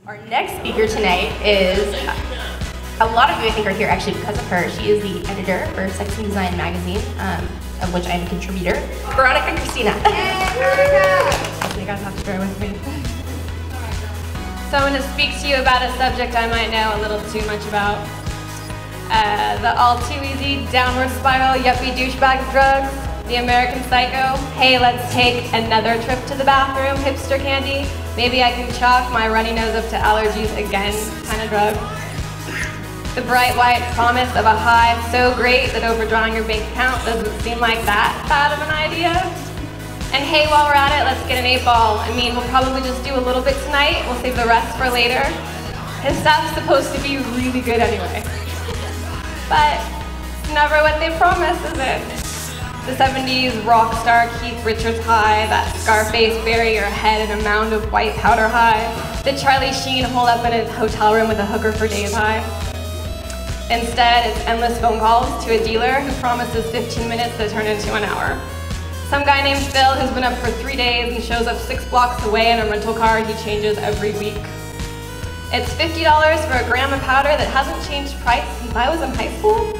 Our next speaker tonight is, a lot of you I think are here actually because of her. She is the editor for Sex and Design magazine, of which I'm a contributor. Veronica Christina. You guys have to bear with me. So I'm going to speak to you about a subject I might know a little too much about. The all too easy downward spiral yuppie douchebag of drugs. The American Psycho, hey, let's take another trip to the bathroom, hipster candy. Maybe I can chalk my runny nose up to allergies again kind of drug. The bright white promise of a high so great that overdrawing your bank account doesn't seem like that bad of an idea. And hey, while we're at it, let's get an 8-ball. I mean, we'll probably just do a little bit tonight. We'll save the rest for later. His stuff's supposed to be really good anyway. But it's never what they promise, is it? The 70s rock star Keith Richards high, that Scarface bury your head in a mound of white powder high, the Charlie Sheen hold up in his hotel room with a hooker for days high. Instead, it's endless phone calls to a dealer who promises 15 minutes that turn into an hour. Some guy named Phil who's been up for 3 days and shows up 6 blocks away in a rental car he changes every week. It's $50 for a gram of powder that hasn't changed price since I was in high school.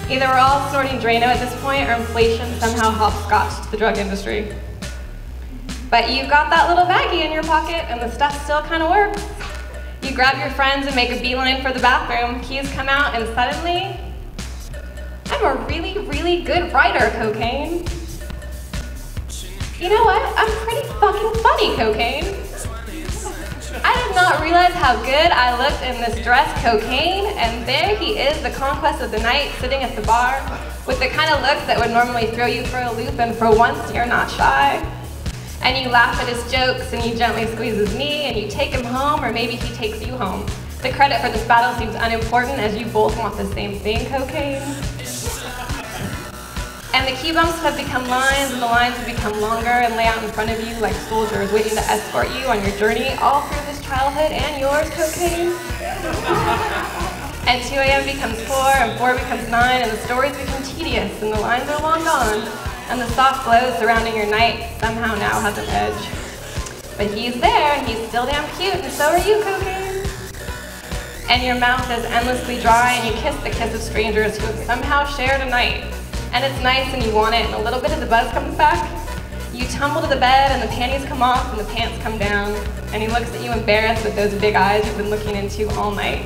Either we're all snorting Drano at this point, or inflation somehow hopscotched the drug industry. But you've got that little baggie in your pocket, and the stuff still kind of works. You grab your friends and make a beeline for the bathroom, keys come out, and suddenly, I'm a really, really good writer, cocaine. You know what? I'm pretty fucking funny, cocaine. I did not realize how good I looked in this dress, cocaine, and there he is, the conquest of the night, sitting at the bar, with the kind of look that would normally throw you for a loop, and for once you're not shy. And you laugh at his jokes, and you gently squeeze his knee, and you take him home, or maybe he takes you home. The credit for this battle seems unimportant, as you both want the same thing, cocaine. And the key bumps have become lines, and the lines have become longer and lay out in front of you like soldiers waiting to escort you on your journey all through this childhood and yours, cocaine. And 2 a.m. becomes 4, and 4 becomes 9, and the stories become tedious, and the lines are long gone, and the soft glow surrounding your night somehow now has an edge. But he's there, and he's still damn cute, and so are you, cocaine. And your mouth is endlessly dry, and you kiss the kiss of strangers who have somehow shared a night. And it's nice and you want it, and a little bit of the buzz comes back. You tumble to the bed and the panties come off and the pants come down, and he looks at you embarrassed with those big eyes you've been looking into all night.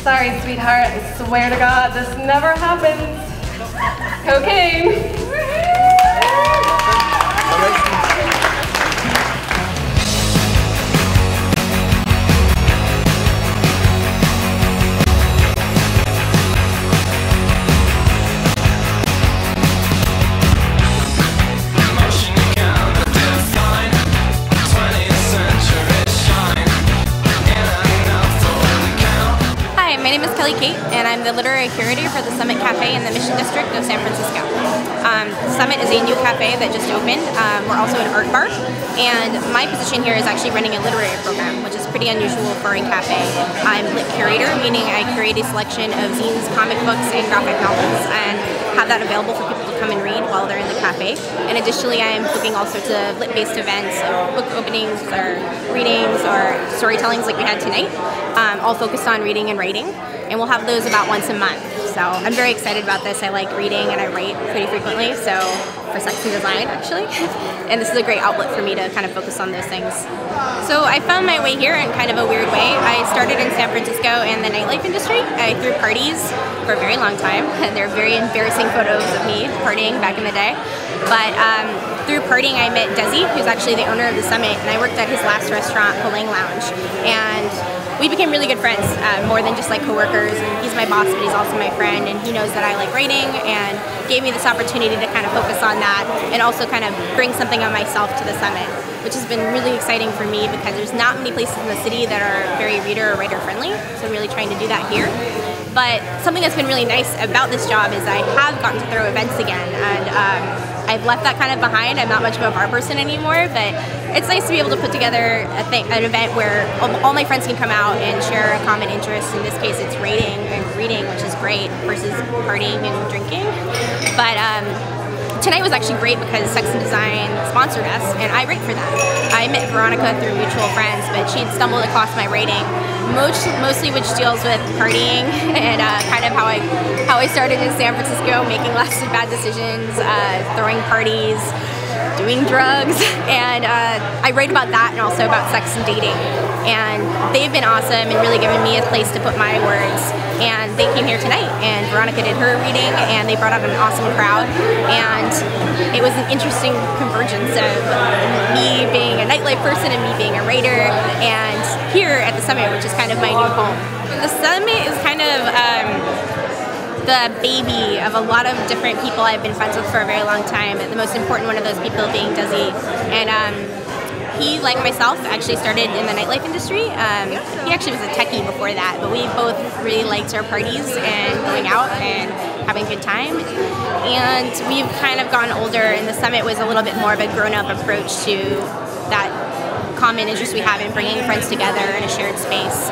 Sorry, sweetheart, I swear to God, this never happens. Cocaine. Kate, and I'm the literary curator for the Summit Cafe in the Mission District of San Francisco. Summit is a new cafe that just opened. We're also an art bar, and my position here is actually running a literary program, which is pretty unusual for a cafe. I'm lit curator, meaning I curate a selection of zines, comic books, and graphic novels, and have that available for people to come and read while they're in the cafe. And additionally, I am booking all sorts of lit-based events, book openings, or readings, or storytellings like we had tonight, all focused on reading and writing. And we'll have those about once a month. So I'm very excited about this. I like reading and I write pretty frequently, so for Sex and Design actually. And this is a great outlet for me to kind of focus on those things. So I found my way here in kind of a weird way. I started in San Francisco in the nightlife industry. I threw parties for a very long time, and they're very embarrassing photos of me partying back in the day. But through partying, I met Desi, who's actually the owner of the Summit, and I worked at his last restaurant, Palang Lounge. And we became really good friends, more than just like coworkers. And he's my boss, but he's also my friend, and he knows that I like writing, and gave me this opportunity to kind of focus on that, and also kind of bring something of myself to the Summit, which has been really exciting for me because there's not many places in the city that are very reader or writer friendly. So I'm really trying to do that here. But something that's been really nice about this job is I have gotten to throw events again, and I've left that kind of behind. I'm not much of a bar person anymore, but it's nice to be able to put together an event where all my friends can come out and share a common interest. In this case, it's writing and reading, which is great, versus partying and drinking. But tonight was actually great because Sex and Design sponsored us, and I write for them. I met Veronica through mutual friends, but she had stumbled across my writing, mostly which deals with partying and kind of how I started in San Francisco, making lots of bad decisions, throwing parties, doing drugs, and I write about that and also about sex and dating. And they've been awesome and really given me a place to put my words. And they came here tonight, and Veronica did her reading, and they brought out an awesome crowd. And it was an interesting convergence of me being a nightlife person and me being a writer, and here at the Summit, which is kind of my new home. The Summit is kind of the baby of a lot of different people I've been friends with for a very long time. The most important one of those people being Desi. And he, like myself, actually started in the nightlife industry. He actually was a techie before that, but we both really liked our parties and going out and having a good time. And we've kind of gotten older, and the Summit was a little bit more of a grown-up approach to that common interest we have in bringing friends together in a shared space.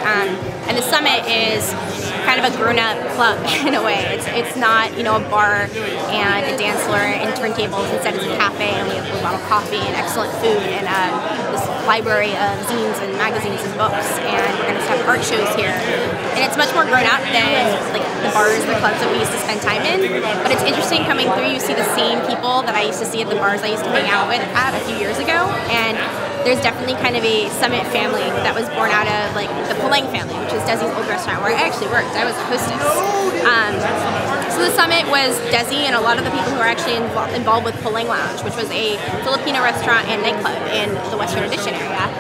And the Summit is kind of a grown-up club in a way. It's not, you know, a bar and a dance floor and turntables. Instead, it's a cafe, and we have a bottle of coffee and excellent food and this library of zines and magazines and books. And we're going to have art shows here. And it's much more grown up than like the bars, the clubs that we used to spend time in. But it's interesting coming through. You see the same people that I used to see at the bars I used to hang out with at a few years ago. And there's definitely kind of a Summit family that was born out of like the Pulang family, which is Desi's old restaurant where I actually worked. I was a hostess. So the Summit was Desi and a lot of the people who are actually involved with Pulang Lounge, which was a Filipino restaurant and nightclub in the Western Addition area.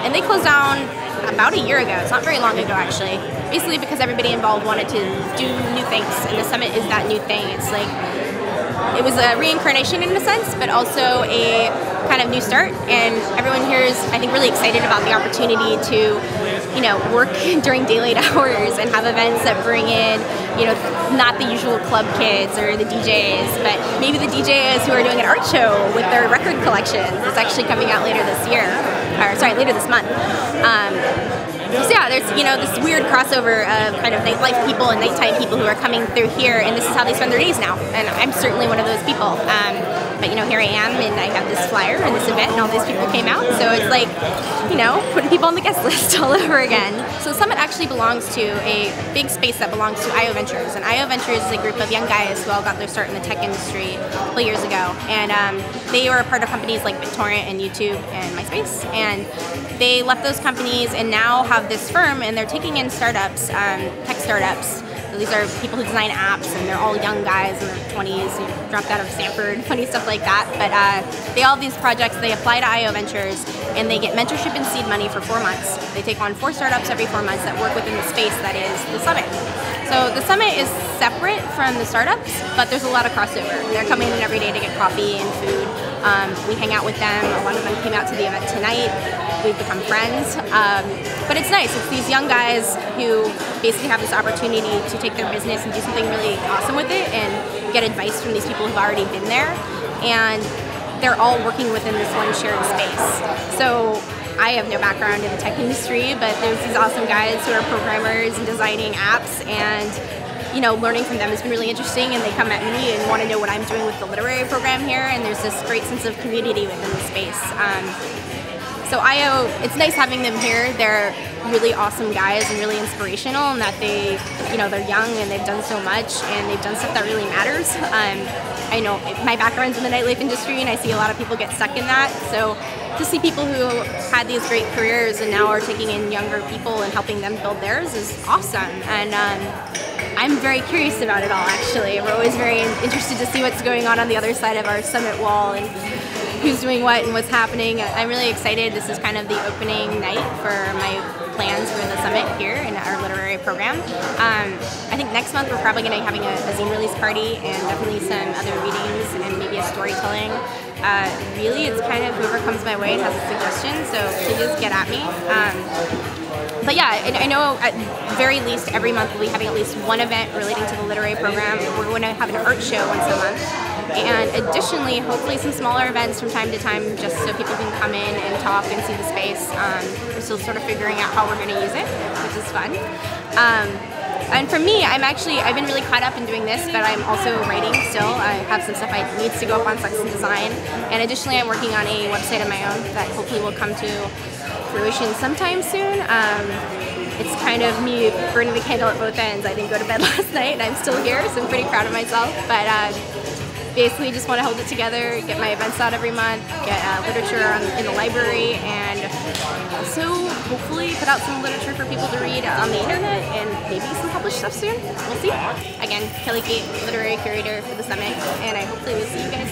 And they closed down about a year ago. It's not very long ago, actually. Basically because everybody involved wanted to do new things, and the Summit is that new thing. It's like, it was a reincarnation in a sense, but also a kind of new start, and everyone here is, I think, really excited about the opportunity to, you know, work during daylight hours and have events that bring in, you know, not the usual club kids or the DJs, but maybe the DJs who are doing an art show with their record collections. It's actually coming out later this year, or sorry, later this month. So yeah, there's, you know, this weird crossover of kind of nightlife people and nighttime people who are coming through here, and this is how they spend their days now. And I'm certainly one of those people. But you know, here I am, and I have this flyer and this event, and all these people came out. So it's like, you know, putting people on the guest list all over again. So the Summit actually belongs to a big space that belongs to IO Ventures, and IO Ventures is a group of young guys who all got their start in the tech industry a couple years ago. And they were a part of companies like BitTorrent and YouTube and MySpace, and they left those companies and now have this firm, and they're taking in startups, tech startups. So these are people who design apps, and they're all young guys in their 20s who dropped out of Stanford, funny stuff like that. But they all have these projects, they apply to IO Ventures, and they get mentorship and seed money for 4 months. They take on 4 startups every 4 months that work within the space that is the Summit. So the Summit is separate from the startups, but there's a lot of crossover. They're coming in every day to get coffee and food. We hang out with them. A lot of them came out to the event tonight. We've become friends. But it's nice. It's these young guys who basically have this opportunity to take their business and do something really awesome with it and get advice from these people who've already been there. And they're all working within this one shared space. So I have no background in the tech industry, but there's these awesome guys who are programmers and designing apps, and you know, learning from them has been really interesting, and they come at me and want to know what I'm doing with the literary program here, and there's this great sense of community within the space. So IO, it's nice having them here. They're really awesome guys and really inspirational, and that they, you know, they're young and they've done so much, and they've done stuff that really matters. I know my background's in the nightlife industry, and I see a lot of people get stuck in that. So to see people who had these great careers and now are taking in younger people and helping them build theirs is awesome. And I'm very curious about it all, actually. We're always very interested to see what's going on the other side of our Summit wall and who's doing what and what's happening. I'm really excited. This is kind of the opening night for my plans for the Summit here in our literary program. I think next month we're probably going to be having a zine release party and definitely some other readings and maybe a storytelling. Really, it's kind of whoever comes my way and has a suggestion, so please get at me. But yeah, I know at very least every month we'll be having at least one event relating to the literary program. We're going to have an art show once a month. And additionally, hopefully some smaller events from time to time, just so people can come in and talk and see the space. We're still sort of figuring out how we're going to use it, which is fun. And for me, I've been really caught up in doing this, but I'm also writing still. I have some stuff that needs to go up on Sex and Design. And additionally, I'm working on a website of my own that hopefully will come to fruition sometime soon. It's kind of me burning the candle at both ends. I didn't go to bed last night and I'm still here, so I'm pretty proud of myself. But basically just want to hold it together, get my events out every month, get literature in the library, and also hopefully put out some literature for people to read on the internet and maybe some published stuff soon. We'll see. Again, Kelly Kate, literary curator for the summit, and I hopefully will see you guys